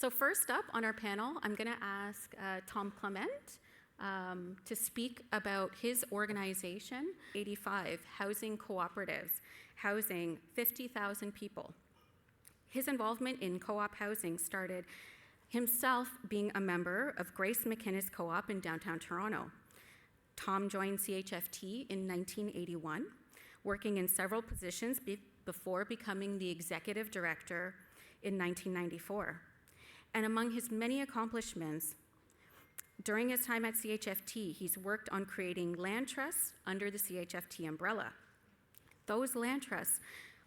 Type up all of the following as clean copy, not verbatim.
So first up on our panel, I'm going to ask Tom Clement to speak about his organization, 85 Housing Cooperatives, housing 50,000 people. His involvement in co-op housing started himself being a member of Grace McInnes Co-op in downtown Toronto. Tom joined CHFT in 1981, working in several positions before becoming the executive director in 1994. And among his many accomplishments, during his time at CHFT, he's worked on creating land trusts under the CHFT umbrella. Those land trusts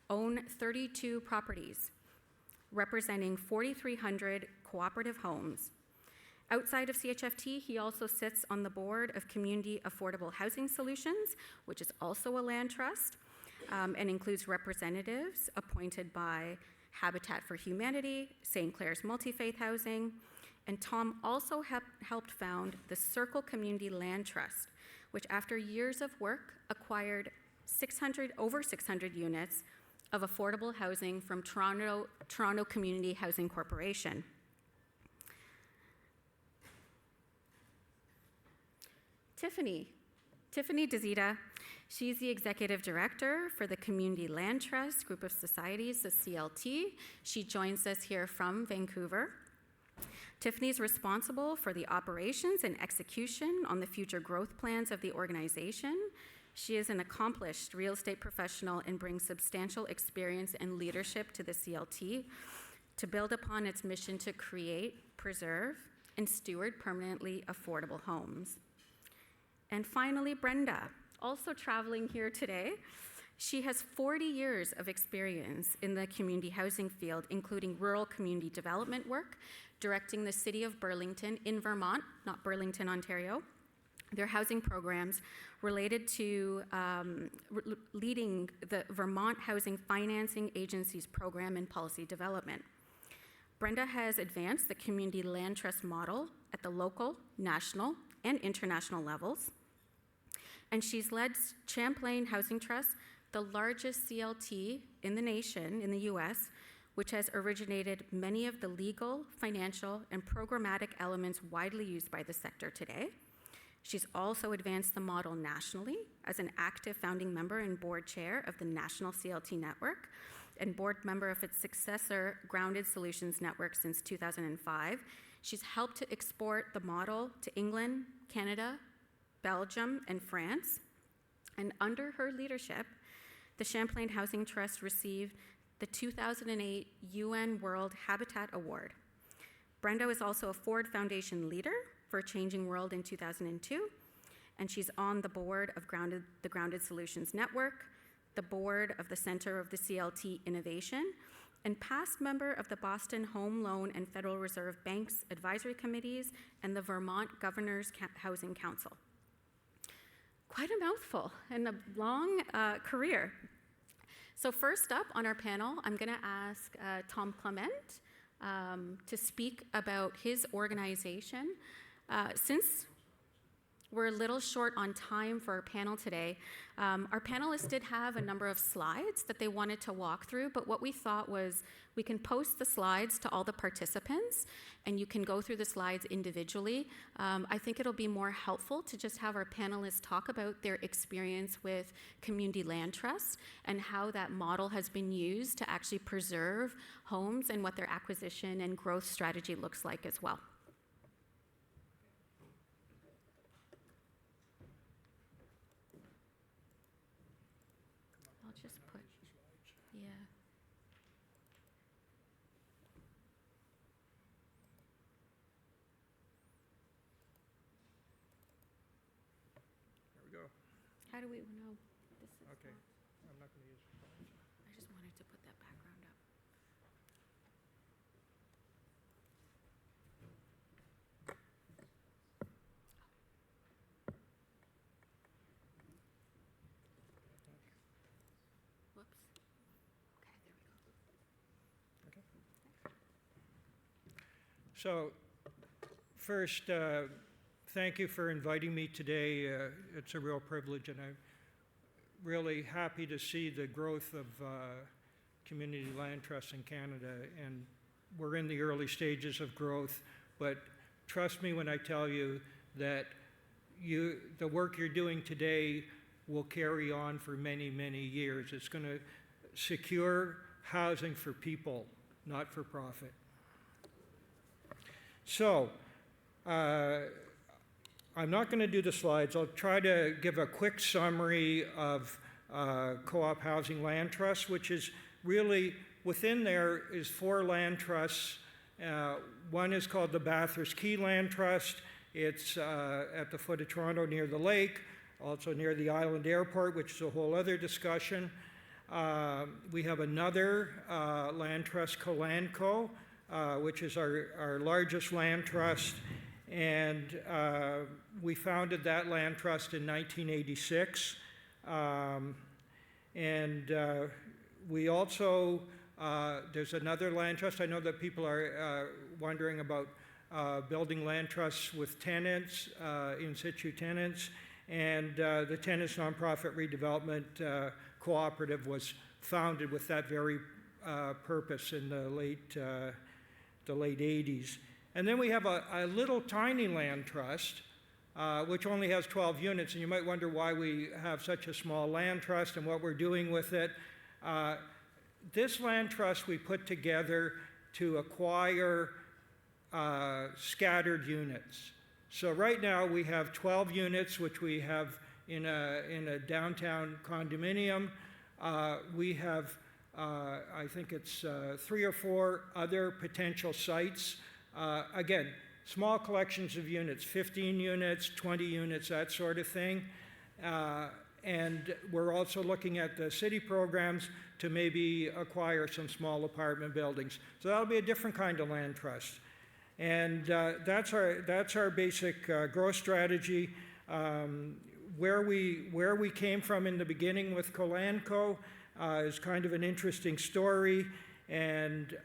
own 32 properties, representing 4,300 cooperative homes. Outside of CHFT, he also sits on the board of Community Affordable Housing Solutions, which is also a land trust, and includes representatives appointed by Habitat for Humanity, St. Clair's Multi-Faith Housing, and Tom also helped found the Circle Community Land Trust, which after years of work acquired over 600 units of affordable housing from Toronto Community Housing Corporation. Tiffany Duzita, she's the executive director for the Community Land Trust Group of Societies, the CLT. She joins us here from Vancouver. Tiffany is responsible for the operations and execution on the future growth plans of the organization. She is an accomplished real estate professional and brings substantial experience and leadership to the CLT to build upon its mission to create, preserve, and steward permanently affordable homes. And finally, Brenda, also traveling here today. She has 40 years of experience in the community housing field, including rural community development work, directing the City of Burlington in Vermont, not Burlington, Ontario, their housing programs related to leading the Vermont Housing Financing Agency's program and policy development. Brenda has advanced the community land trust model at the local, national, and international levels. And she's led Champlain Housing Trust, the largest CLT in the nation, in the US, which has originated many of the legal, financial, and programmatic elements widely used by the sector today. She's also advanced the model nationally as an active founding member and board chair of the National CLT Network and board member of its successor, Grounded Solutions Network, since 2005. She's helped to export the model to England, Canada, Belgium, and France. And under her leadership, the Champlain Housing Trust received the 2008 UN World Habitat Award. Brenda is also a Ford Foundation leader for a Changing World in 2002, and she's on the board of the Grounded Solutions Network, the board of the Center of the CLT Innovation, and past member of the Boston Home Loan and Federal Reserve Banks Advisory Committees and the Vermont Governor's Housing Council. Quite a mouthful and a long career. So first up on our panel, I'm going to ask Tom Clement to speak about his organization. Since we're a little short on time for our panel today, our panelists did have a number of slides that they wanted to walk through, but what we thought was we can post the slides to all the participants and you can go through the slides individually. I think it'll be more helpful to just have our panelists talk about their experience with community land trusts and how that model has been used to actually preserve homes and what their acquisition and growth strategy looks like as well. How do we know this is okay, I'm not going to use slides. I just wanted to put that background up. Whoops. Okay, there we go. Okay. So, first, thank you for inviting me today. It's a real privilege, and I'm really happy to see the growth of community land trusts in Canada and we're in the early stages of growth, but trust me when I tell you that the work you're doing today will carry on for many, many years. It's going to secure housing for people, not for profit. So, I'm not going to do the slides. I'll try to give a quick summary of Co-op Housing Land Trust, which is really, within there is 4 land trusts. One is called the Bathurst Key Land Trust. It's at the foot of Toronto near the lake, also near the Island Airport, which is a whole other discussion. We have another land trust, Co, which is our largest land trust, and we founded that land trust in 1986. We also, there's another land trust. I know that people are wondering about building land trusts with tenants, in situ tenants, and the Tenants Nonprofit Redevelopment Co-operative was founded with that very purpose in the late 80s. And then we have a little tiny land trust, which only has 12 units, and you might wonder why we have such a small land trust and what we're doing with it. This land trust we put together to acquire scattered units. So right now we have 12 units, which we have in a downtown condominium. We have, I think it's 3 or 4 other potential sites. Again, small collections of units, 15 units, 20 units, that sort of thing. And we're also looking at the city programs to maybe acquire some small apartment buildings. So that'll be a different kind of land trust. And that's our basic growth strategy. Where we came from in the beginning with Colanco is kind of an interesting story. And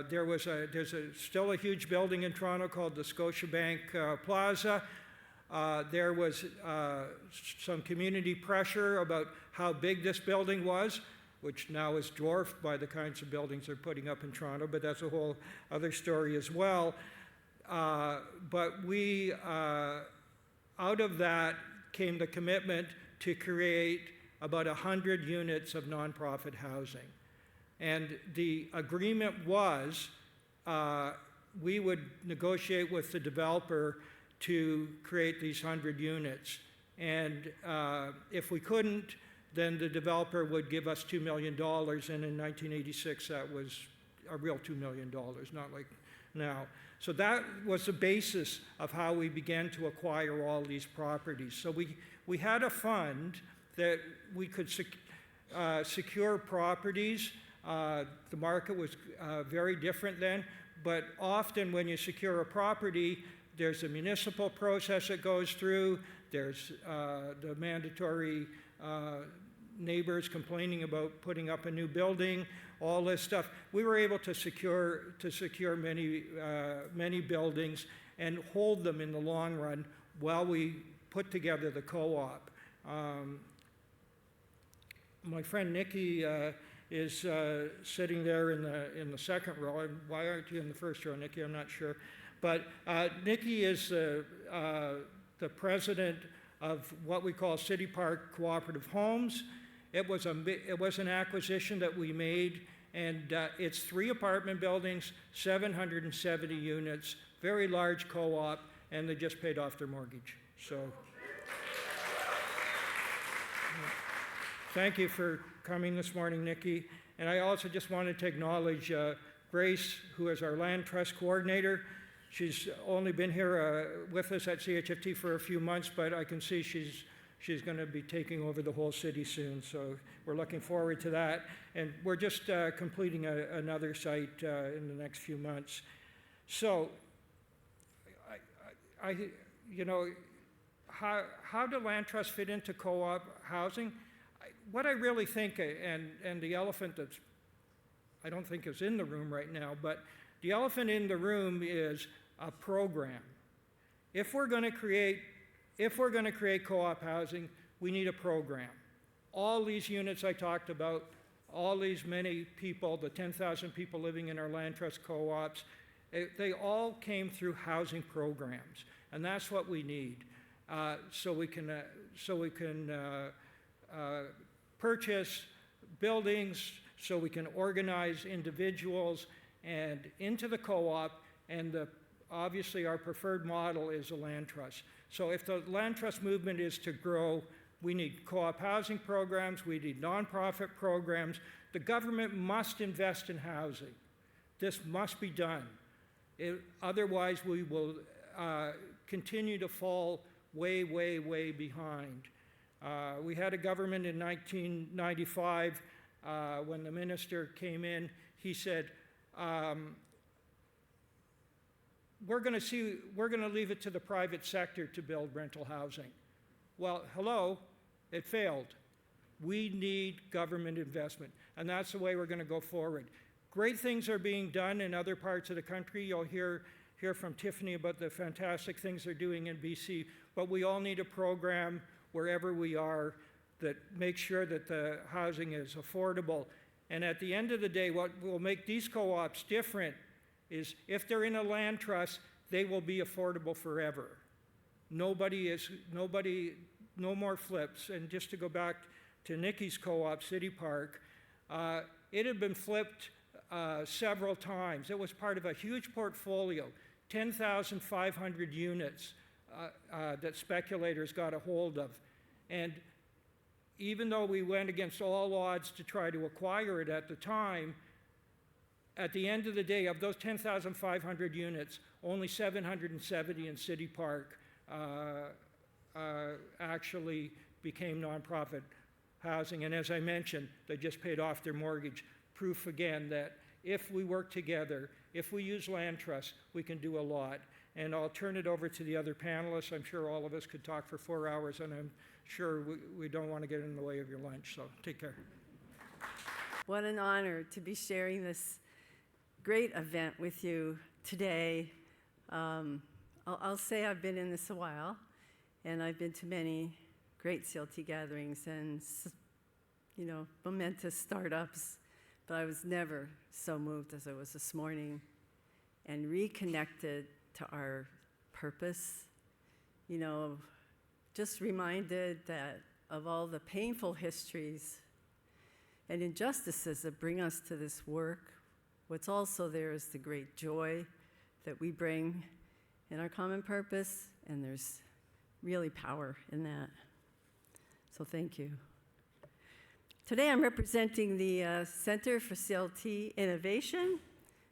there's still a huge building in Toronto called the Scotiabank Plaza. There was some community pressure about how big this building was, which now is dwarfed by the kinds of buildings they're putting up in Toronto, but that's a whole other story as well. But we, out of that came the commitment to create about 100 units of nonprofit housing. And the agreement was we would negotiate with the developer to create these 100 units. And if we couldn't, then the developer would give us $2 million. And in 1986, that was a real $2 million, not like now. So that was the basis of how we began to acquire all these properties. So we had a fund that we could secure properties. The market was very different then, but often when you secure a property, there's a municipal process that goes through, there's the mandatory neighbors complaining about putting up a new building, all this stuff. We were able to secure many buildings and hold them in the long run while we put together the co-op. My friend Nikki is sitting there in the second row. And why aren't you in the first row, Nikki? I'm not sure. But Nikki is the president of what we call City Park Cooperative Homes. It was an acquisition that we made, and it's 3 apartment buildings, 770 units, very large co-op, and they just paid off their mortgage. So thank you for coming this morning, Nikki. And I also just wanted to acknowledge Grace, who is our land trust coordinator. She's only been here with us at CHFT for a few months, but I can see she's going to be taking over the whole city soon. So we're looking forward to that. And we're just completing another site in the next few months. So, how do land trusts fit into co-op housing? What I really think, and the elephant that's, I don't think is in the room right now, but the elephant in the room is a program. If we're going to create co-op housing, we need a program. All these units I talked about, all these many people, the 10,000 people living in our land trust co-ops, they all came through housing programs, and that's what we need. So we can purchase buildings, so we can organize individuals and into the co-op, and obviously our preferred model is a land trust. So if the land trust movement is to grow, we need co-op housing programs, we need nonprofit programs. The government must invest in housing. This must be done. Otherwise, we will continue to fall way, way, way behind. We had a government in 1995 when the minister came in. He said, we're going to leave it to the private sector to build rental housing. Well, hello, it failed. We need government investment, and that's the way we're going to go forward. Great things are being done in other parts of the country. You'll hear from Tiffany about the fantastic things they're doing in BC, but we all need a program wherever we are that makes sure that the housing is affordable. And at the end of the day, what will make these co-ops different is if they're in a land trust, they will be affordable forever. No more flips. And just to go back to Nikki's co-op, City Park, it had been flipped several times. It was part of a huge portfolio, 10,500 units that speculators got a hold of. And even though we went against all odds to try to acquire it at the time, at the end of the day, of those 10,500 units, only 770 in City Park actually became nonprofit housing. And as I mentioned, they just paid off their mortgage. Proof again that if we work together, if we use land trusts, we can do a lot. And I'll turn it over to the other panelists. I'm sure all of us could talk for 4 hours, and I'm sure we don't want to get in the way of your lunch, so take care. What an honor to be sharing this great event with you today. I'll say I've been in this a while, and I've been to many great CLT gatherings and, momentous startups, but I was never so moved as I was this morning and reconnected to our purpose. Just reminded that of all the painful histories and injustices that bring us to this work, what's also there is the great joy that we bring in our common purpose, and there's really power in that. So thank you. Today I'm representing the Center for CLT Innovation,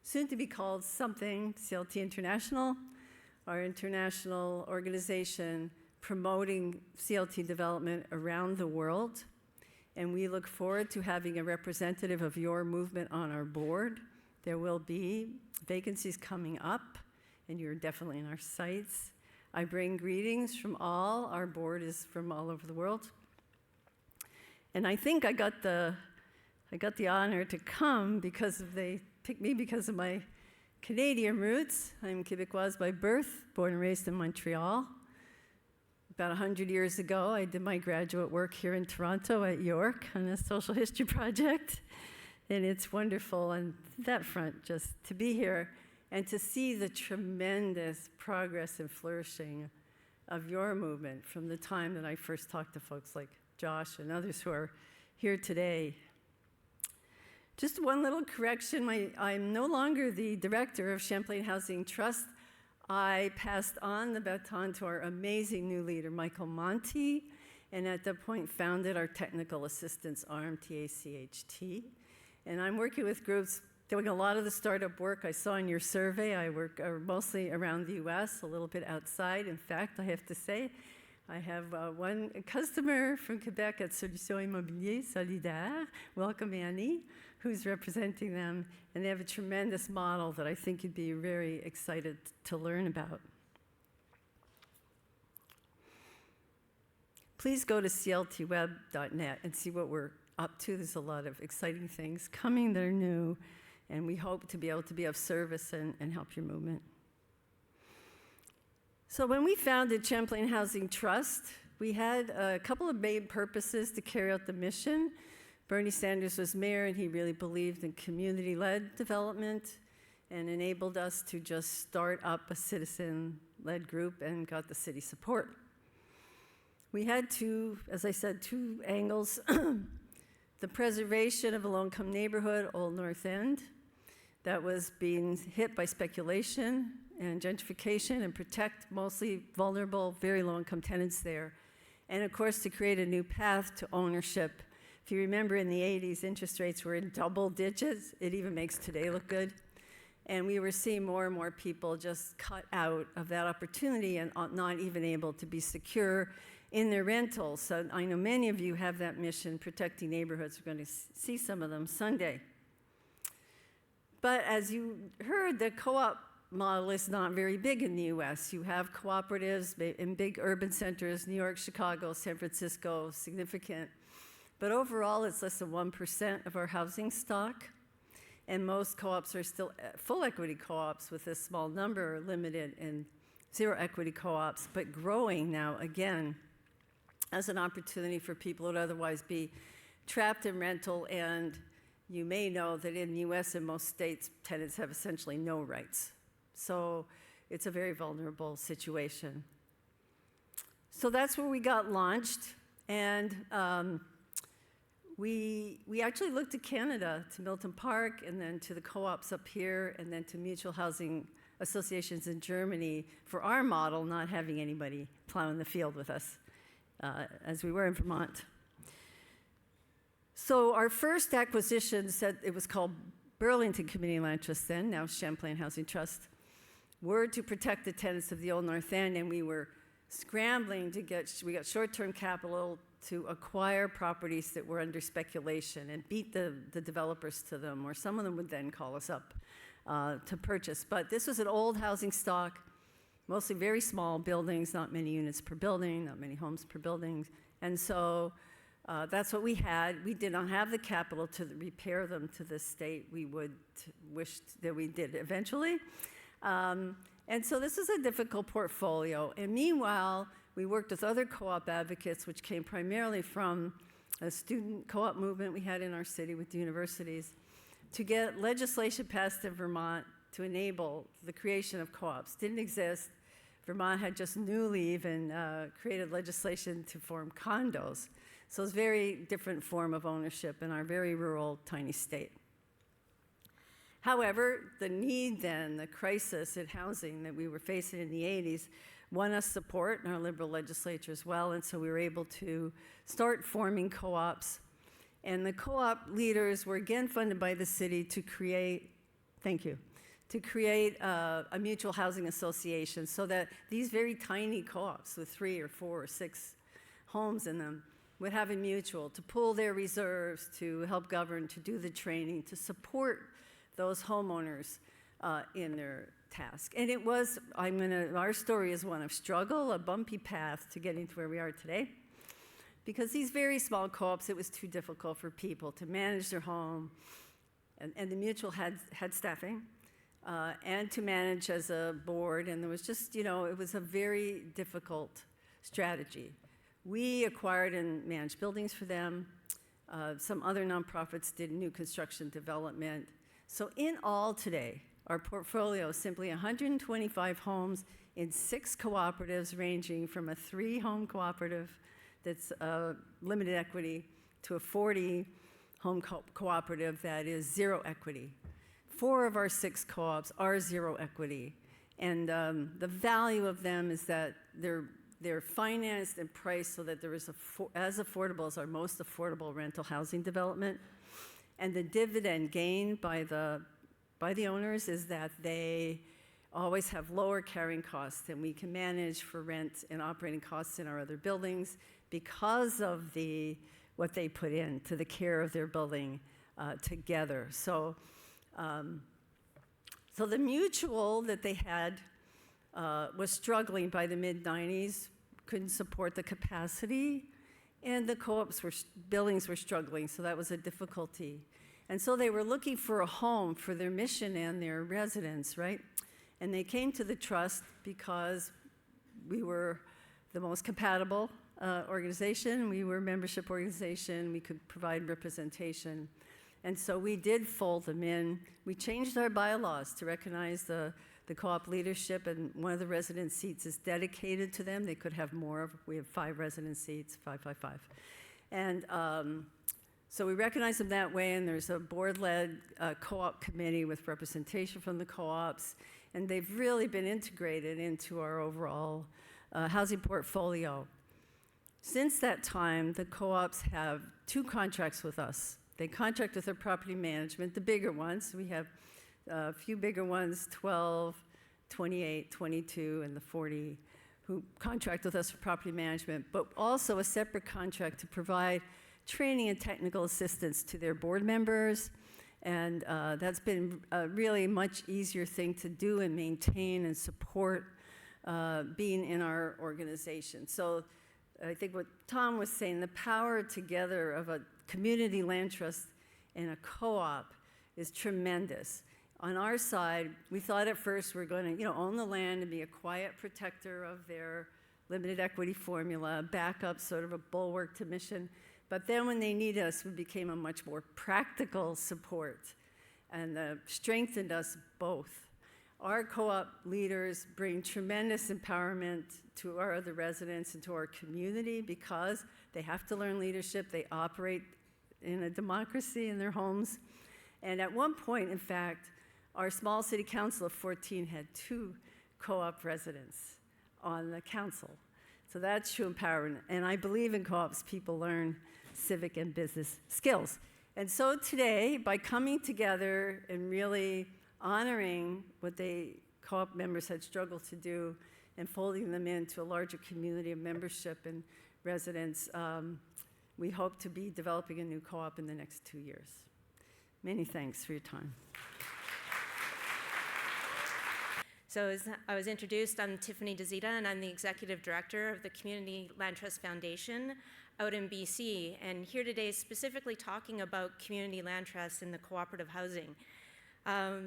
soon to be called something CLT International, our international organization promoting CLT development around the world. And we look forward to having a representative of your movement on our board. There will be vacancies coming up, and you're definitely in our sights. I bring greetings from all. Our board is from all over the world. And I think I got the honor to come because they picked me because of my Canadian roots. I'm Quebecoise by birth, born and raised in Montreal. About 100 years ago, I did my graduate work here in Toronto at York on a social history project. And it's wonderful on that front just to be here and to see the tremendous progress and flourishing of your movement from the time that I first talked to folks like Josh and others who are here today. Just one little correction, I'm no longer the director of Champlain Housing Trust. I passed on the baton to our amazing new leader, Michael Monti, and at that point founded our technical assistance arm, TACHT. And I'm working with groups doing a lot of the startup work I saw in your survey. I work mostly around the US, a little bit outside. In fact, I have to say, I have one customer from Quebec at Solutions Immobilier Solidaire, welcome Annie, who's representing them, and they have a tremendous model that I think you'd be very excited to learn about. Please go to cltweb.net and see what we're up to. There's a lot of exciting things coming that are new, and we hope to be able to be of service and help your movement. So when we founded Champlain Housing Trust, we had a couple of main purposes to carry out the mission, Bernie Sanders was mayor, and he really believed in community-led development and enabled us to just start up a citizen-led group and got the city support. We had as I said, two angles. The preservation of a low-income neighborhood, Old North End, that was being hit by speculation and gentrification, and protect mostly vulnerable, very low-income tenants there. And of course, to create a new path to ownership. If you remember, in the 80s, interest rates were in double digits. It even makes today look good. And we were seeing more and more people just cut out of that opportunity and not even able to be secure in their rentals. So I know many of you have that mission, protecting neighborhoods. We're going to see some of them Sunday. But as you heard, the co-op model is not very big in the US. You have cooperatives in big urban centers, New York, Chicago, San Francisco, significant. But overall, it's less than 1% of our housing stock. And most co-ops are still full equity co-ops, with a small number, limited and zero equity co-ops, but growing now again as an opportunity for people who would otherwise be trapped in rental. And you may know that in the US and most states, tenants have essentially no rights. So it's a very vulnerable situation. So that's where we got launched. And we actually looked to Canada, to Milton Park, and then to the co-ops up here, and then to mutual housing associations in Germany for our model, not having anybody plowing the field with us, as we were in Vermont. So our first acquisition, it was called Burlington Community Land Trust then, now Champlain Housing Trust, were to protect the tenants of the Old North End, and we were scrambling we got short-term capital to acquire properties that were under speculation and beat the developers to them, or some of them would then call us up to purchase. But this was an old housing stock, mostly very small buildings, not many units per building, not many homes per building. And so that's what we had. We did not have the capital to repair them to the state we would wish that we did eventually. And so this is a difficult portfolio. And meanwhile, we worked with other co-op advocates, which came primarily from a student co-op movement we had in our city with the universities, to get legislation passed in Vermont to enable the creation of co-ops. Didn't exist. Vermont had just newly even created legislation to form condos. So it's a very different form of ownership in our very rural, tiny state. However, the need then, the crisis in housing that we were facing in the 80s, won us support in our liberal legislature as well, and so we were able to start forming co-ops. And the co-op leaders were again funded by the city to create, a mutual housing association, so that these very tiny co-ops with 3 or 4 or 6 homes in them would have a mutual to pool their reserves, to help govern, to do the training, to support those homeowners in their task. And it was, our story is one of struggle, a bumpy path to getting to where we are today. Because these very small co-ops, it was too difficult for people to manage their home, and the mutual had staffing, and to manage as a board, and there was just, it was a very difficult strategy. We acquired and managed buildings for them. Some other nonprofits did new construction development. So in all today, our portfolio is simply 125 homes in 6 cooperatives, ranging from a 3-home cooperative that's limited equity to a 40-home cooperative that is 0 equity. 4 of our 6 co-ops are 0 equity. And the value of them is that they're financed and priced so that there is as affordable as our most affordable rental housing development. And the dividend gained by the owners is that they always have lower carrying costs than we can manage for rent and operating costs in our other buildings, because of what they put into the care of their building together. So the mutual that they had was struggling by the mid-90s, couldn't support the capacity, and the co-ops buildings were struggling, so that was a difficulty. And so they were looking for a home for their mission and their residents, right? And they came to the trust because we were the most compatible organization. We were a membership organization. We could provide representation. And so we did fold them in. We changed our bylaws to recognize the co-op leadership, and one of the resident seats is dedicated to them. They could have more. We have 5 resident seats, 5, 5, 5. And so we recognize them that way, and there's a board-led co-op committee with representation from the co-ops, and they've really been integrated into our overall housing portfolio. Since that time, the co-ops have 2 contracts with us. They contract with our property management, the bigger ones. We have a few bigger ones, 12, 28, 22, and the 40, who contract with us for property management, but also a separate contract to provide training and technical assistance to their board members. And that's been a really much easier thing to do and maintain and support being in our organization. So I think what Tom was saying, the power together of a community land trust and a co-op is tremendous. On our side, we thought at first we're going to, own the land and be a quiet protector of their limited equity formula, back up sort of a bulwark to mission. But then when they need us, we became a much more practical support and strengthened us both. Our co-op leaders bring tremendous empowerment to our other residents and to our community because they have to learn leadership. They operate in a democracy in their homes. And at one point, in fact, our small city council of 14 had 2 co-op residents on the council. So that's true empowerment. And I believe in co-ops, people learn civic and business skills. And so today, by coming together and really honoring what co-op members had struggled to do and folding them into a larger community of membership and residents, we hope to be developing a new co-op in the next 2 years. Many thanks for your time. So as I was introduced, I'm Tiffany Duzita, and I'm the Executive Director of the Community Land Trust Foundation out in BC, and here today specifically talking about community land trusts in the cooperative housing.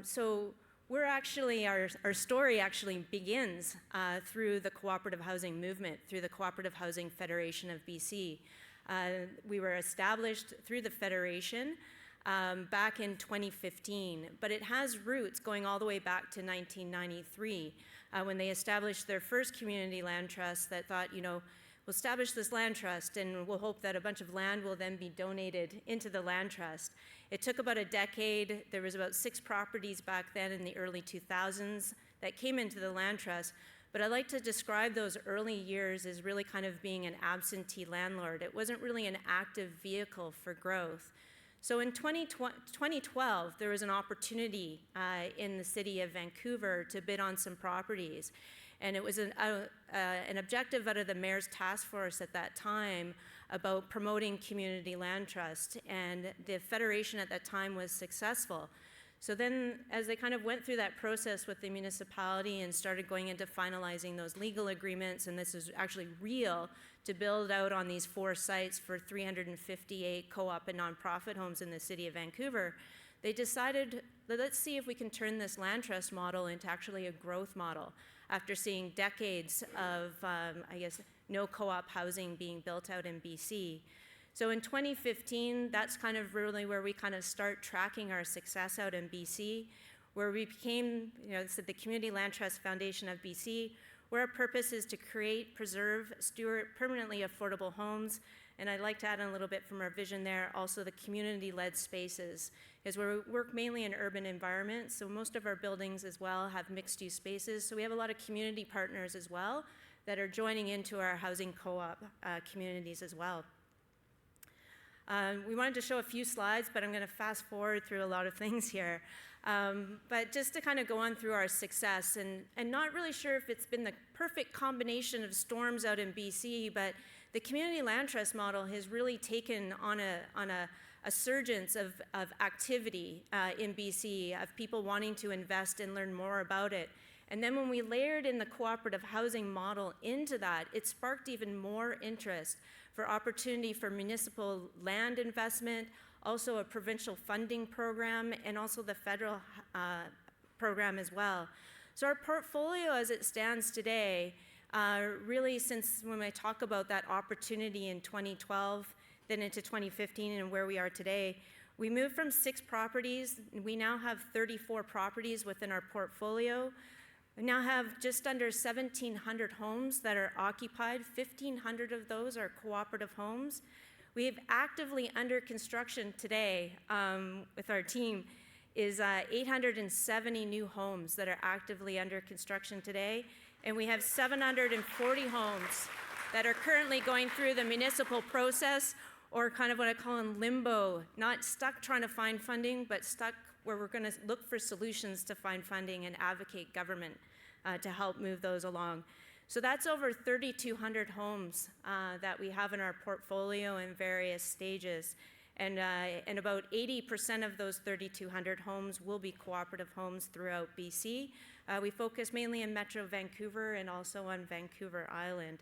So we're actually, our story actually begins through the cooperative housing movement, through the Cooperative Housing Federation of BC. We were established through the Federation back in 2015, but it has roots going all the way back to 1993 when they established their first community land trust that thought, we'll establish this land trust and we'll hope that a bunch of land will then be donated into the land trust. It took about a decade. There was about 6 properties back then in the early 2000s that came into the land trust, but I like to describe those early years as really kind of being an absentee landlord. It wasn't really an active vehicle for growth. So in 2012, there was an opportunity in the city of Vancouver to bid on some properties. And it was an objective out of the mayor's task force at that time about promoting community land trust. And the Federation at that time was successful. So then as they kind of went through that process with the municipality and started going into finalizing those legal agreements, and this is actually real, to build out on these 4 sites for 358 co-op and nonprofit homes in the city of Vancouver, they decided that let's see if we can turn this land trust model into actually a growth model after seeing decades of, no co-op housing being built out in BC. So in 2015, that's kind of really where we kind of start tracking our success out in BC, where we became, the Community Land Trust Foundation of BC, where our purpose is to create, preserve, steward permanently affordable homes. And I'd like to add in a little bit from our vision there, also the community-led spaces, is where we work mainly in urban environments. So most of our buildings as well have mixed-use spaces. So we have a lot of community partners as well that are joining into our housing co-op communities as well. We wanted to show a few slides, but I'm going to fast forward through a lot of things here. But just to kind of go on through our success, and not really sure if it's been the perfect combination of storms out in BC, but the community land trust model has really taken on a surgence of activity in BC, of people wanting to invest and learn more about it. And then when we layered in the cooperative housing model into that, it sparked even more interest for opportunity for municipal land investment, also a provincial funding program, and also the federal program as well. So our portfolio as it stands today Really, since when I talk about that opportunity in 2012, then into 2015 and where we are today, we moved from 6 properties. We now have 34 properties within our portfolio. We now have just under 1,700 homes that are occupied. 1,500 of those are cooperative homes. We have actively under construction today with our team is 870 new homes that are actively under construction today. And we have 740 homes that are currently going through the municipal process, or kind of what I call in limbo, not stuck trying to find funding, but stuck where we're going to look for solutions to find funding and advocate government to help move those along. So that's over 3,200 homes that we have in our portfolio in various stages. And about 80% of those 3,200 homes will be cooperative homes throughout BC. We focus mainly in Metro Vancouver and also on Vancouver Island.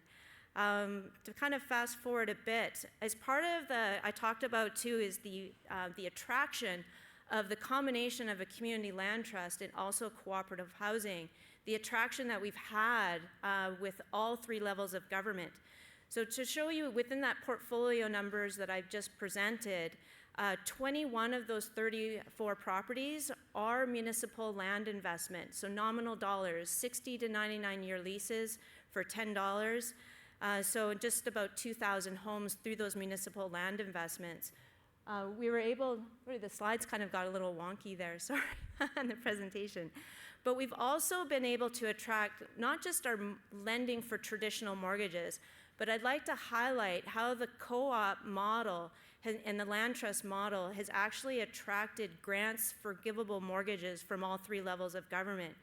To kind of fast forward a bit, as part of I talked about too, is the attraction of the combination of a community land trust and also cooperative housing, the attraction that we've had with all 3 levels of government. So to show you within that portfolio numbers that I've just presented, 21 of those 34 properties are municipal land investment, so nominal dollars, 60 to 99-year leases for $10. So just about 2,000 homes through those municipal land investments. We were able, the slides kind of got a little wonky there, sorry, in the presentation. But we've also been able to attract not just our lending for traditional mortgages, but I'd like to highlight how the co-op model and the land trust model has actually attracted grants for forgivable mortgages from all 3 levels of government.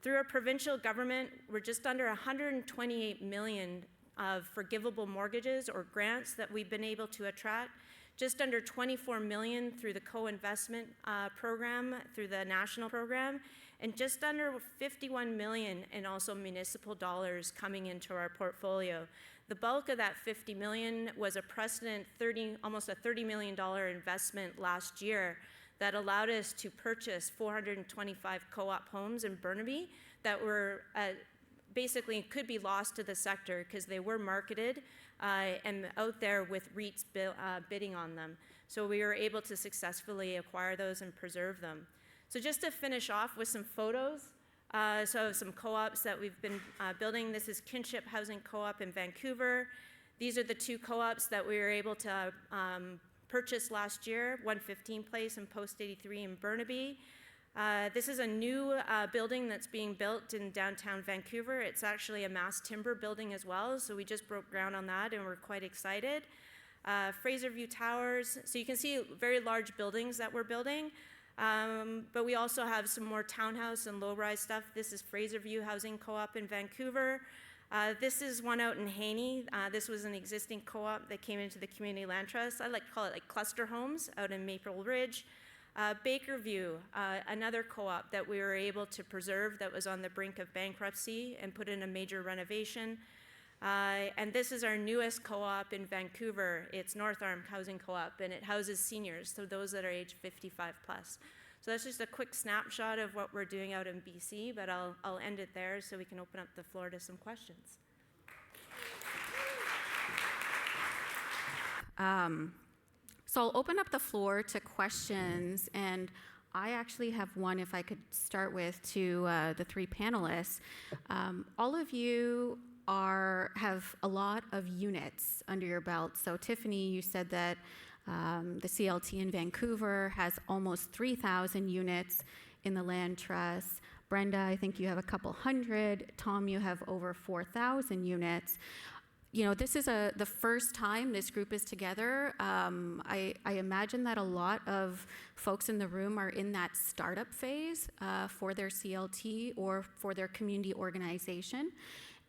Through our provincial government, we're just under 128 million of forgivable mortgages or grants that we've been able to attract, just under 24 million through the co-investment program, through the national program, and just under 51 million in also municipal dollars coming into our portfolio. The bulk of that 50 million was a precedent almost a $30 million investment last year that allowed us to purchase 425 co-op homes in Burnaby that were basically could be lost to the sector because they were marketed and out there with REITs bidding on them. So we were able to successfully acquire those and preserve them. So just to finish off with some photos, so some co-ops that we've been building. This is Kinship Housing Co-op in Vancouver. These are the 2 co-ops that we were able to purchase last year, 115 Place and Post 83 in Burnaby. This is a new building that's being built in downtown Vancouver. It's actually a mass timber building as well, so we just broke ground on that and we're quite excited. Fraser View Towers, so you can see very large buildings that we're building. But we also have some more townhouse and low-rise stuff. This is Fraser View Housing Co-op in Vancouver. This is one out in Haney. This was an existing co-op that came into the Community Land Trust. I like to call it like cluster homes out in Maple Ridge. Bakerview, another co-op that we were able to preserve that was on the brink of bankruptcy and put in a major renovation. And this is our newest co-op in Vancouver. It's North Arm Housing Co-op, and it houses seniors, so those that are age 55 plus. So that's just a quick snapshot of what we're doing out in BC, but I'll end it there so we can open up the floor to some questions. So I'll open up the floor to questions, and I actually have one, if I could start with, to the 3 panelists. All of you have a lot of units under your belt. So Tiffany, you said that the CLT in Vancouver has almost 3,000 units in the land trust. Brenda, I think you have a couple hundred. Tom, you have over 4,000 units. You know, this is the first time this group is together. I imagine that a lot of folks in the room are in that startup phase for their CLT or for their community organization.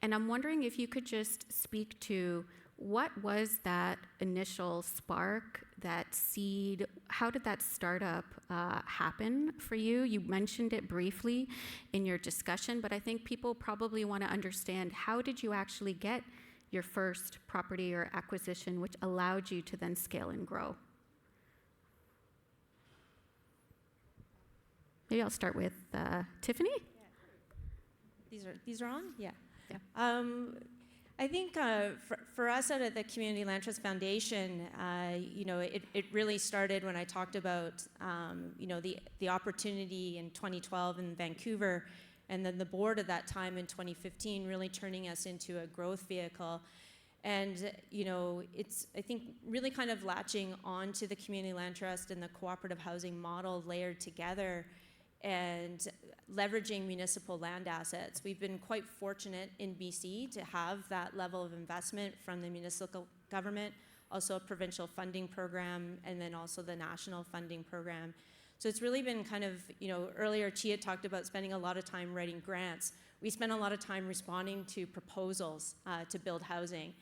And I'm wondering if you could just speak to what was that initial spark, that seed? How did that startup happen for you? You mentioned it briefly in your discussion, but I think people probably want to understand, how did you actually get your first property or acquisition which allowed you to then scale and grow? Maybe I'll start with Tiffany. These are on? Yeah. I think for us out at the Community Land Trust Foundation, it really started when I talked about, the opportunity in 2012 in Vancouver, and then the board at that time in 2015 really turning us into a growth vehicle. And, it's, I think, really kind of latching onto the Community Land Trust and the cooperative housing model layered together and leveraging municipal land assets. We've been quite fortunate in BC to have that level of investment from the municipal government, also a provincial funding program, and then also the national funding program. So it's really been kind of, earlier Chia talked about spending a lot of time writing grants. We spend a lot of time responding to proposals to build housing.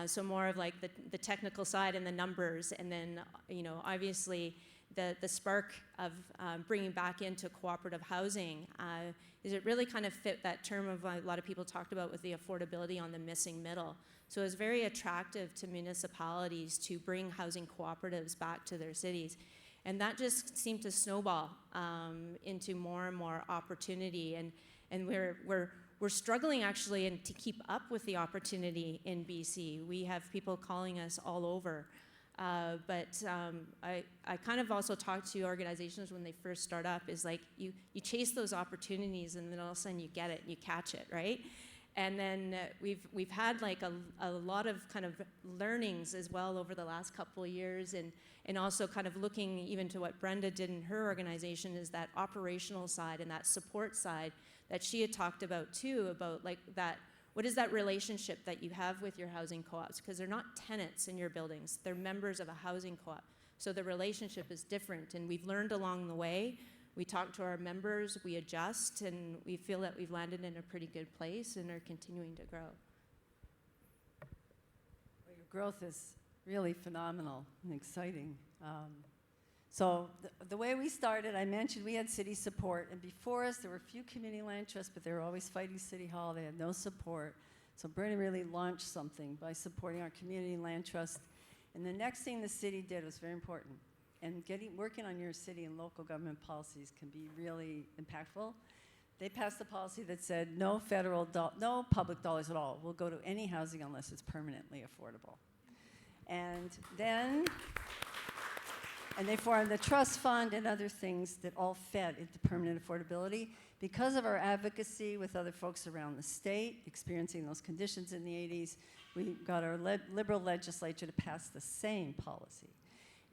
So more of like the technical side and the numbers, and then, obviously, the spark of bringing back into cooperative housing is it really kind of fit that term of a lot of people talked about with the affordability on the missing middle. So it's very attractive to municipalities to bring housing cooperatives back to their cities. And that just seemed to snowball into more and more opportunity. And we're struggling actually to keep up with the opportunity in BC. We have people calling us all over. But I kind of also talk to organizations when they first start up is like you chase those opportunities and then all of a sudden you get it, you catch it, right? And then we've had like a lot of kind of learnings as well over the last couple of years, and also kind of looking even to what Brenda did in her organization is that operational side and that support side that she had talked about too, about like that. What is that relationship that you have with your housing co-ops? Because they're not tenants in your buildings, they're members of a housing co-op. So the relationship is different, and we've learned along the way. We talk to our members, we adjust, and we feel that we've landed in a pretty good place and are continuing to grow. Well, your growth is really phenomenal and exciting. So the way we started, I mentioned we had city support, and before us there were a few community land trusts, but they were always fighting City Hall. They had no support. So Brenda really launched something by supporting our community land trust. And the next thing the city did was very important. And working on your city and local government policies can be really impactful. They passed a policy that said no public dollars at all will go to any housing unless it's permanently affordable. And then they formed the trust fund and other things that all fed into permanent affordability. Because of our advocacy with other folks around the state, experiencing those conditions in the 80s, we got our liberal legislature to pass the same policy.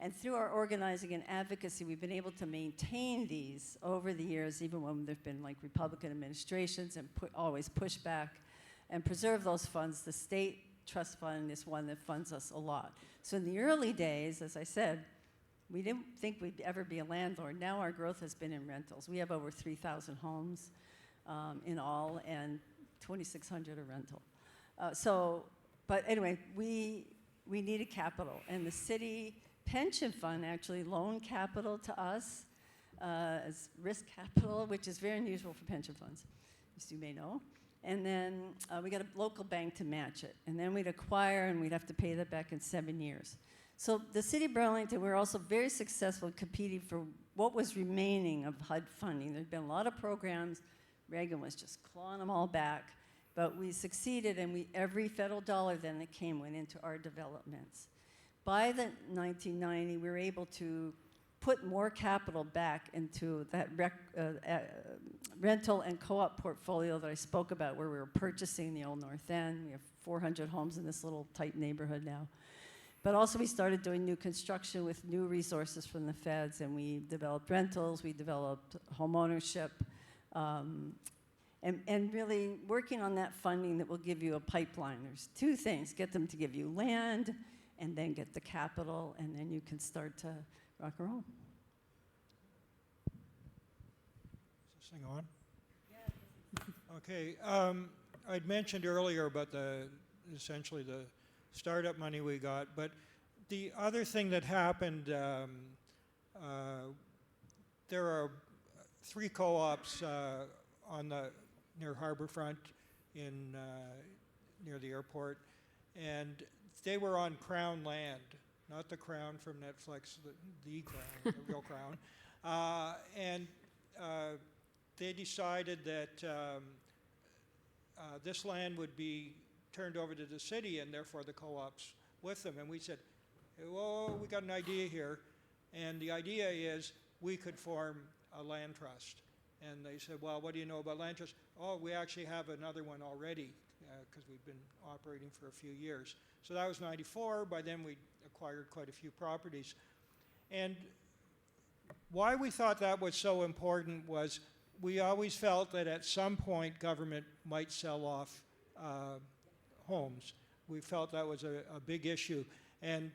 And through our organizing and advocacy, we've been able to maintain these over the years, even when there've been like Republican administrations and always push back and preserve those funds. The state trust fund is one that funds us a lot. So in the early days, as I said, we didn't think we'd ever be a landlord. Now our growth has been in rentals. We have over 3,000 homes in all, and 2,600 are rental. But anyway, we needed capital, and the city pension fund actually loaned capital to us as risk capital, which is very unusual for pension funds, as you may know. And then we got a local bank to match it. And then we'd acquire, and we'd have to pay that back in 7 years. So the city of Burlington, we were also very successful competing for what was remaining of HUD funding. There'd been a lot of programs. Reagan was just clawing them all back. But we succeeded, and every federal dollar then that came went into our developments. By the 1990, we were able to put more capital back into that rental and co-op portfolio that I spoke about, where we were purchasing the old North End. We have 400 homes in this little tight neighborhood now. But also we started doing new construction with new resources from the feds, and we developed rentals, we developed home ownership, and really working on that funding that will give you a pipeline. There's two things: get them to give you land, and then get the capital, and then you can start to rock and roll. Is this thing on? Yeah. Okay. I'd mentioned earlier about essentially the startup money we got, but the other thing that happened, there are 3 co-ops near Harborfront near the airport, and they were on Crown land, not the Crown from Netflix, the Crown, the real Crown. And they decided that this land would be turned over to the city and therefore the co-ops with them. And we said, well, we got an idea here. And the idea is we could form a land trust. And they said, well, what do you know about land trust? Oh, we actually have another one already because we've been operating for a few years. So that was 94. By then we acquired quite a few properties. And why we thought that was so important was we always felt that at some point government might sell off homes. We felt that was a big issue. And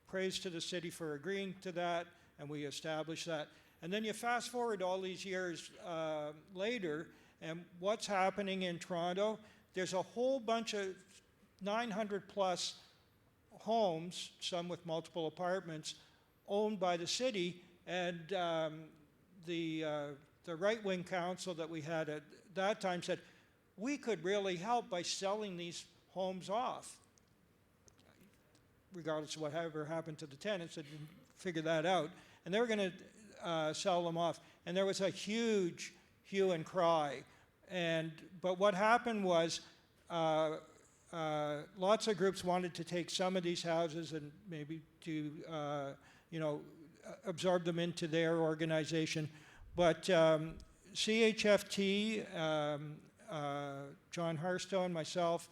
praise to the city for agreeing to that, and we established that. And then you fast forward all these years later, and what's happening in Toronto? There's a whole bunch of 900 plus homes, some with multiple apartments, owned by the city, and the right-wing council that we had at that time said, we could really help by selling these homes off, regardless of whatever happened to the tenants. They didn't figure that out. And they were going to sell them off. And there was a huge hue and cry. But what happened was lots of groups wanted to take some of these houses and maybe to absorb them into their organization. But CHFT, John Harstone, myself,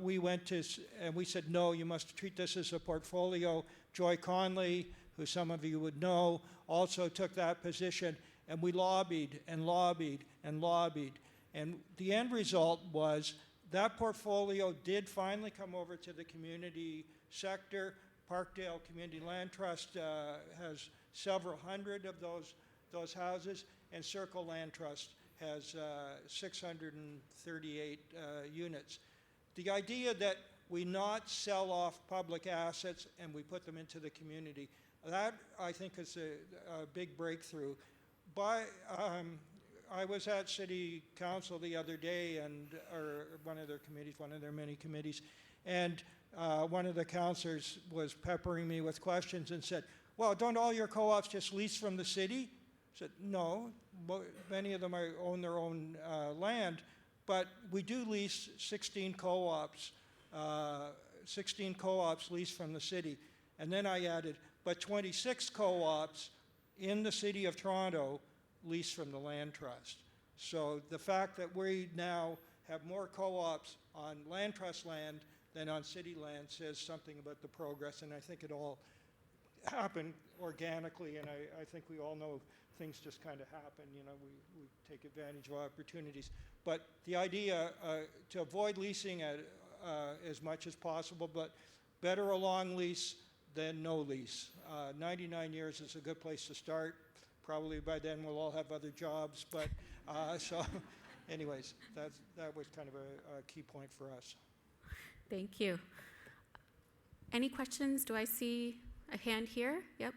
we went to, and we said, no, you must treat this as a portfolio. Joy Conley, who some of you would know, also took that position, and we lobbied and lobbied and lobbied. And the end result was that portfolio did finally come over to the community sector. Parkdale Community Land Trust has several hundred of those houses, and Circle Land Trust has 638 units. The idea that we not sell off public assets and we put them into the community, that I think is a big breakthrough. I was at City Council the other day, or one of their committees, one of their many committees, and one of the councillors was peppering me with questions and said, well, don't all your co-ops just lease from the city? I said, no, many of them own their own land, but we do lease 16 co-ops, 16 co-ops lease from the city. And then I added, but 26 co-ops in the city of Toronto lease from the land trust. So the fact that we now have more co-ops on land trust land than on city land says something about the progress, and I think it all happened organically, and I think we all know things just kind of happen. We take advantage of opportunities. But the idea to avoid leasing as much as possible, but better a long lease than no lease. 99 years is a good place to start. Probably by then we'll all have other jobs, but so anyways, that was kind of a key point for us. Thank you. Any questions? Do I see a hand here? Yep.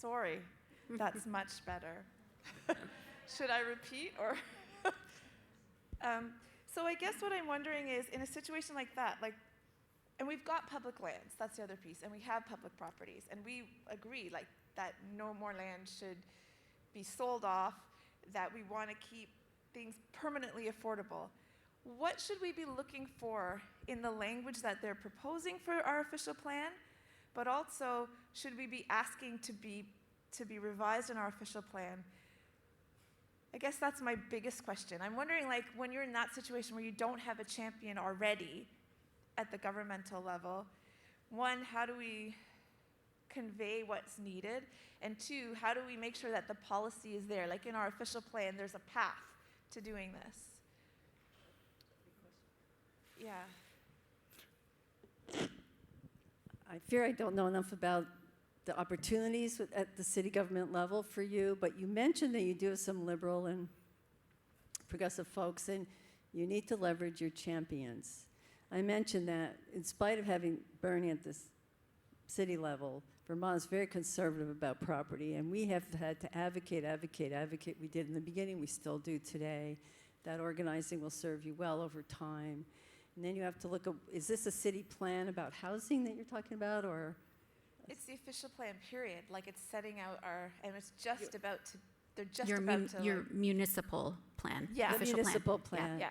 Sorry, that's much better. Should I repeat or? So I guess what I'm wondering is, in a situation like that, and we've got public lands, that's the other piece, and we have public properties, and we agree that no more land should be sold off, that we want to keep things permanently affordable. What should we be looking for in the language that they're proposing for our official plan? But also, should we be asking to be revised in our official plan? I guess that's my biggest question. I'm wondering, when you're in that situation where you don't have a champion already, at the governmental level, one, how do we convey what's needed? And two, how do we make sure that the policy is there? Like in our official plan, there's a path to doing this. Yeah. I fear I don't know enough about the opportunities at the city government level for you, but you mentioned that you do have some liberal and progressive folks, and you need to leverage your champions. I mentioned that in spite of having Bernie at this city level, Vermont is very conservative about property, and we have had to advocate. We did in the beginning, we still do today. That organizing will serve you well over time. And then you have to look at, is this a city plan about housing that you're talking about, or? It's the official plan, period. Like it's setting out our, and it's just about to, they're just Your, about to. your like, municipal plan. Yeah. The official municipal plan. plan. yeah.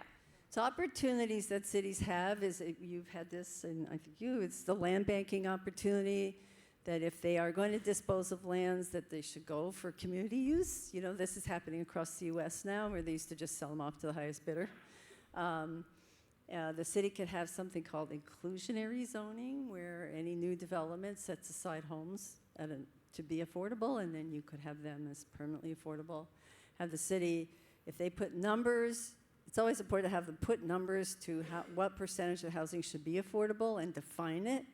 So opportunities that cities have is, you've had this, and I think it's the land banking opportunity, that if they are going to dispose of lands, that they should go for community use. You know, this is happening across the US now, where they used to just sell them off to the highest bidder. The city could have something called inclusionary zoning, where any new development sets aside homes to be affordable, and then you could have them as permanently affordable. Have the city, if they put numbers, it's always important to have them put numbers to what percentage of housing should be affordable and define it,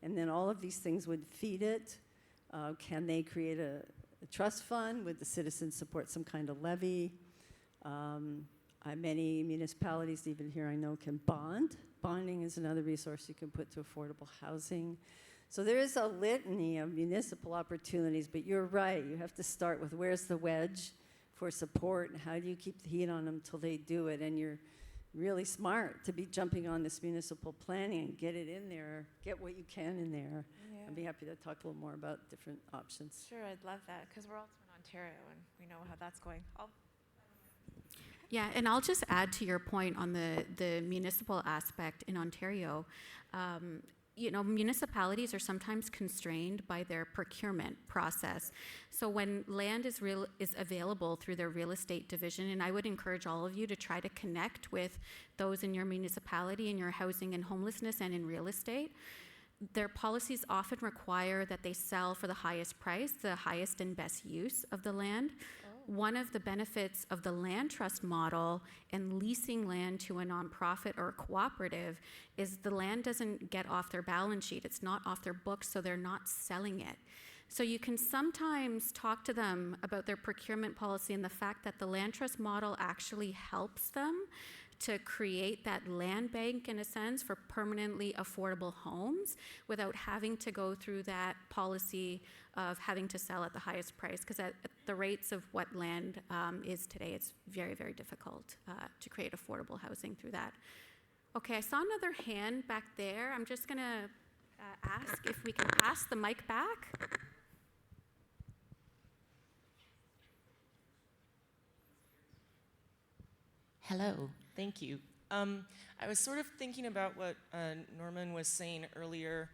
and then all of these things would feed it. Can they create a trust fund? Would the citizens support some kind of levy? Many municipalities, even here I know, can bond. Bonding is another resource you can put to affordable housing. So there is a litany of municipal opportunities, but you're right. You have to start with where's the wedge for support, and how do you keep the heat on them till they do it? And you're really smart to be jumping on this municipal planning and get it in there, get what you can in there. Yeah. I'd be happy to talk a little more about different options. Sure, I'd love that, because we're also in Ontario and we know how that's going. Yeah, and I'll just add to your point on the municipal aspect in Ontario. Municipalities are sometimes constrained by their procurement process. So when land is available through their real estate division, and I would encourage all of you to try to connect with those in your municipality, in your housing and homelessness and in real estate, their policies often require that they sell for the highest price, the highest and best use of the land. One of the benefits of the land trust model and leasing land to a nonprofit or a cooperative is the land doesn't get off their balance sheet. It's not off their books, so they're not selling it. So you can sometimes talk to them about their procurement policy and the fact that the land trust model actually helps them to create that land bank, in a sense, for permanently affordable homes without having to go through that policy of having to sell at the highest price, because at the rates of what land is today, it's very, very difficult to create affordable housing through that. Okay, I saw another hand back there. I'm just gonna ask if we can pass the mic back. Hello, thank you. I was sort of thinking about what Norman was saying earlier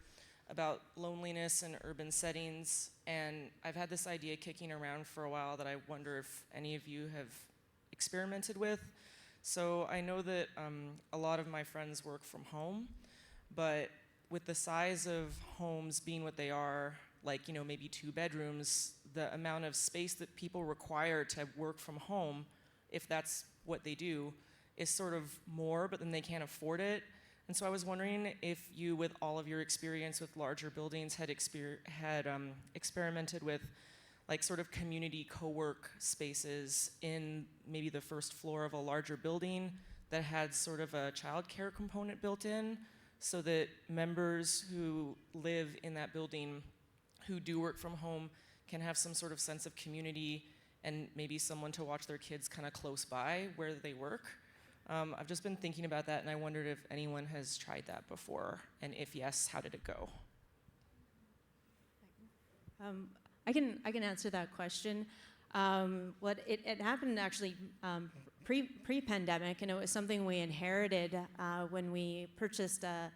about loneliness in urban settings, and I've had this idea kicking around for a while that I wonder if any of you have experimented with. So I know that a lot of my friends work from home, but with the size of homes being what they are, like maybe 2 bedrooms, the amount of space that people require to work from home, if that's what they do, is sort of more, but then they can't afford it. And so I was wondering if you, with all of your experience with larger buildings, had experimented with like sort of community co-work spaces in maybe the first floor of a larger building that had sort of a childcare component built in, so that members who live in that building who do work from home can have some sort of sense of community and maybe someone to watch their kids kind of close by where they work. I've just been thinking about that, and I wondered if anyone has tried that before, and if yes, how did it go? I can answer that question. It happened actually pre-pandemic, and it was something we inherited when we purchased a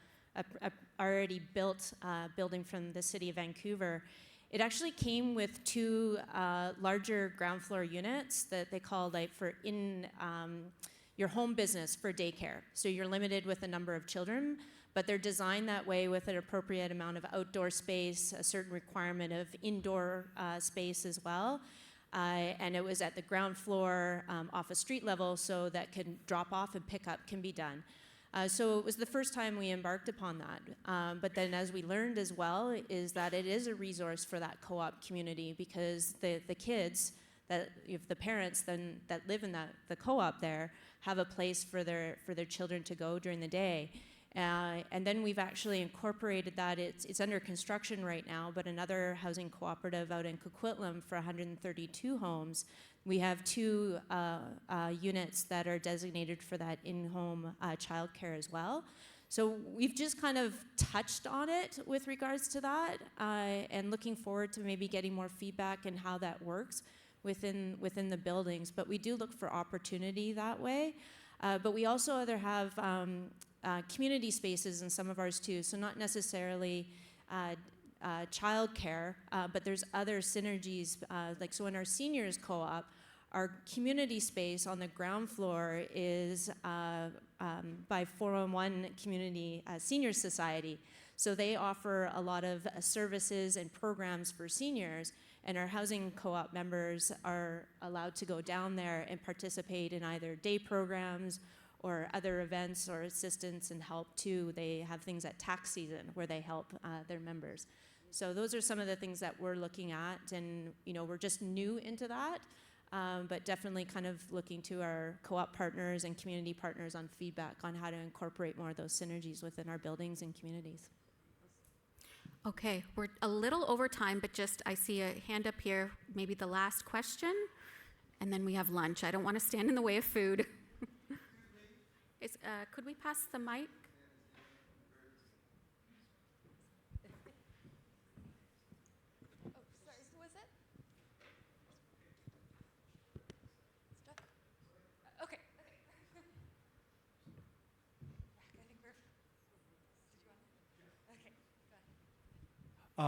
already built building from the city of Vancouver. It actually came with 2 larger ground floor units that they call for your home business for daycare. So you're limited with the number of children, but they're designed that way with an appropriate amount of outdoor space, a certain requirement of indoor space as well. And it was at the ground floor off a street level, so that can drop off and pick up can be done. So it was the first time we embarked upon that. But then as we learned as well, is that it is a resource for that co-op community, because the kids, that if the parents then that live in the co-op there have a place for their children to go during the day. And then we've actually incorporated that. It's under construction right now, but another housing cooperative out in Coquitlam for 132 homes, we have 2 units that are designated for that in-home childcare as well. So we've just kind of touched on it with regards to that, and looking forward to maybe getting more feedback and how that works within the buildings. But we do look for opportunity that way. But we also have community spaces in some of ours too, so not necessarily childcare, but there's other synergies, like so in our seniors co-op, our community space on the ground floor is by 411 Community Senior Society. So they offer a lot of services and programs for seniors, and our housing co-op members are allowed to go down there and participate in either day programs or other events or assistance and help too. They have things at tax season where they help their members. So those are some of the things that we're looking at, and we're just new into that, but definitely kind of looking to our co-op partners and community partners on feedback on how to incorporate more of those synergies within our buildings and communities. Okay, we're a little over time, but I see a hand up here, maybe the last question, and then we have lunch. I don't want to stand in the way of food. Could we pass the mic? Oh, sorry, who was it? Okay. I think we're. Did you want? Okay,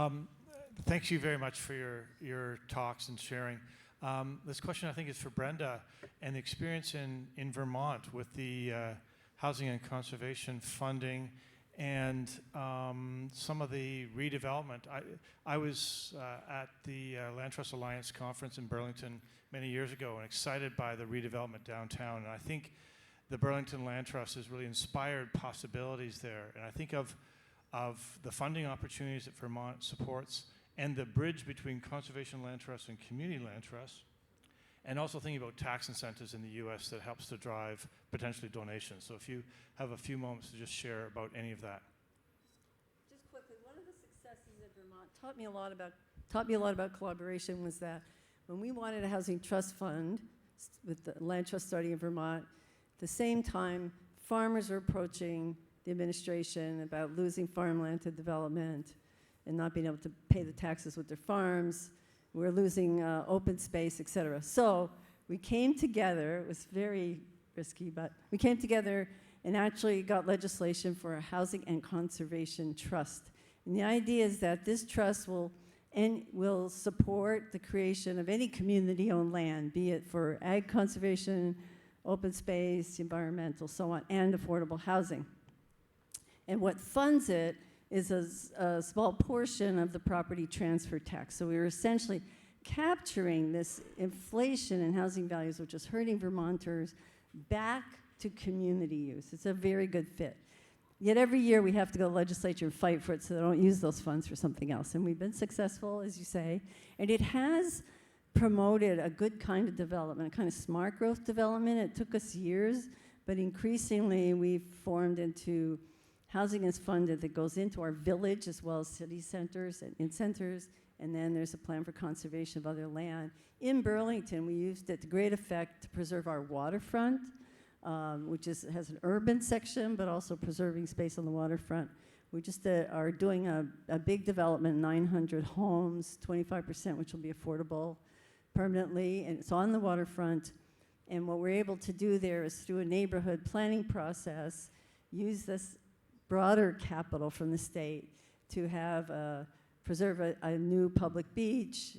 go ahead. Thank you very much for your talks and sharing. This question I think is for Brenda, and the experience in Vermont with the housing and conservation funding and some of the redevelopment. I was at the Land Trust Alliance conference in Burlington many years ago and excited by the redevelopment downtown, and I think the Burlington Land Trust has really inspired possibilities there, and I think of the funding opportunities that Vermont supports and the bridge between Conservation Land Trust and Community Land Trust, and also thinking about tax incentives in the U.S. that helps to drive potentially donations. So if you have a few moments to just share about any of that. Just quickly, one of the successes at Vermont taught me a lot about collaboration was that when we wanted a housing trust fund with the land trust starting in Vermont, at the same time farmers were approaching the administration about losing farmland to development and not being able to pay the taxes with their farms. We're losing open space, et cetera. So we came together. It was very risky, but we came together and actually got legislation for a housing and conservation trust. And the idea is that this trust will support the creation of any community-owned land, be it for ag conservation, open space, environmental, so on, and affordable housing. And what funds it is a small portion of the property transfer tax. So we were essentially capturing this inflation in housing values, which is hurting Vermonters, back to community use. It's a very good fit. Yet every year we have to go to the legislature and fight for it so they don't use those funds for something else. And we've been successful, as you say. And it has promoted a good kind of development, a kind of smart growth development. It took us years, but increasingly we've formed into housing is funded that goes into our village as well as city centers and in centers, and then there's a plan for conservation of other land. In Burlington, we used it to great effect to preserve our waterfront, which has an urban section, but also preserving space on the waterfront. We just are doing a big development, 900 homes, 25%, which will be affordable permanently, and it's on the waterfront. And what we're able to do there is through a neighborhood planning process, use this broader capital from the state to have preserve a new public beach,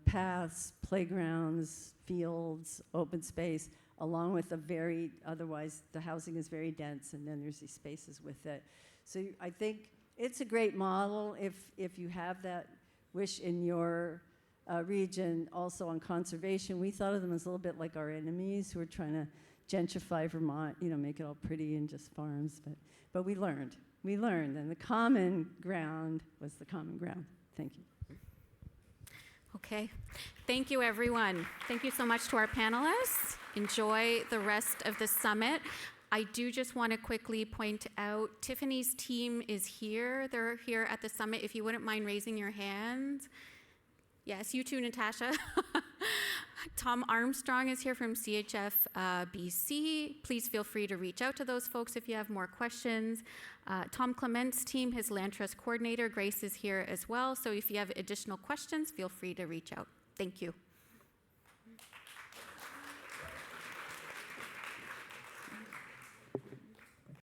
paths, playgrounds, fields, open space, along with otherwise the housing is very dense, and then there's these spaces with it. So I think it's a great model if you have that wish in your region. Also on conservation, we thought of them as a little bit like our enemies who are trying to gentrify Vermont, make it all pretty and just farms. But we learned, and the common ground was the common ground. Thank you. Okay. Thank you, everyone. Thank you so much to our panelists. Enjoy the rest of the summit. I do just want to quickly point out, Tiffany's team is here. They're here at the summit. If you wouldn't mind raising your hand. Yes, you too, Natasha. Tom Armstrong is here from CHF BC. Please feel free to reach out to those folks if you have more questions. Tom Clement's team, his land trust coordinator, Grace, is here as well. So if you have additional questions, feel free to reach out. Thank you.